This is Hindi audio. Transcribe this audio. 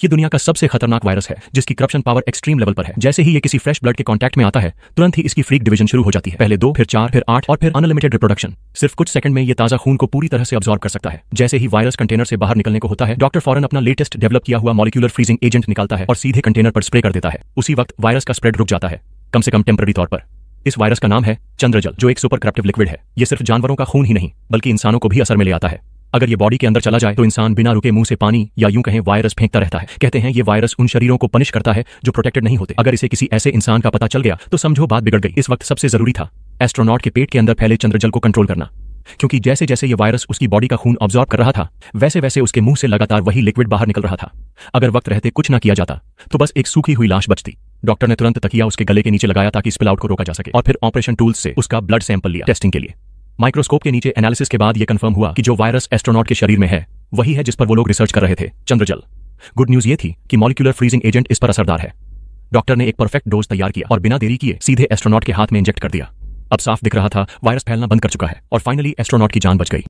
ये दुनिया का सबसे खतरनाक वायरस है जिसकी करप्शन पावर एक्सट्रीम लेवल पर है। जैसे ही ये किसी फ्रेश ब्लड के कांटेक्ट में आता है, तुरंत ही इसकी फ्रीक डिवीजन शुरू हो जाती है। पहले 2, फिर 4, फिर 8 और फिर अनलिमिटेड रिप्रोडक्शन। सिर्फ कुछ सेकंड में ये ताजा खून को पूरी तरह से अब्सॉर्ब कर सकता है। जैसे ही वायरस कंटेनर से बाहर निकलने को होता है, डॉक्टर फौरन अपना लेटेस्ट डेवलप किया हुआ मॉलिक्यूलर फ्रीजिंग एजेंट निकालता है और सीधे कंटेनर पर स्प्रे कर देता है। उसी वक्त वायरस का स्प्रेड रुक जाता है, कम से कम टेम्पररी तौर पर। इस वायरस का नाम है चंद्रजल, जो एक सुपर करप्टिव लिक्विड है। ये सिर्फ जानवरों का खून ही नहीं बल्कि इंसानों को भी असर में ले आता है। अगर ये बॉडी के अंदर चला जाए तो इंसान बिना रुके मुंह से पानी या यूं कहें वायरस फेंकता रहता है। कहते हैं ये वायरस उन शरीरों को पनिश करता है जो प्रोटेक्टेड नहीं होते। अगर इसे किसी ऐसे इंसान का पता चल गया तो समझो बात बिगड़ गई। इस वक्त सबसे जरूरी था एस्ट्रोनॉट के पेट के अंदर फैले चंद्रजल को कंट्रोल करना, क्योंकि जैसे जैसे ये वायरस उसकी बॉडी का खून ऑब्जॉर्ब कर रहा था, वैसे वैसे उसके मुंह से लगातार वही लिक्विड बाहर निकल रहा था। अगर वक्त रहते कुछ ना किया जाता तो बस एक सूखी हुई लाश बचती। डॉक्टर ने तुरंत तकिया उसके गले के नीचे लगाया ताकि स्पिल आउट को रोका जा सके, और फिर ऑपरेशन टूल्स से उसका ब्लड सैंपल लिया टेस्टिंग के लिए। माइक्रोस्कोप के नीचे एनालिसिस के बाद यह कंफर्म हुआ कि जो वायरस एस्ट्रोनॉट के शरीर में है वही है जिस पर वो लोग रिसर्च कर रहे थे, चंद्रजल। गुड न्यूज ये थी कि मॉलिक्यूलर फ्रीजिंग एजेंट इस पर असरदार है। डॉक्टर ने एक परफेक्ट डोज तैयार किया और बिना देरी किए सीधे एस्ट्रोनॉट के हाथ में इंजेक्ट कर दिया। अब साफ दिख रहा था वायरस फैलना बंद कर चुका है और फाइनली एस्ट्रोनॉट की जान बच गई।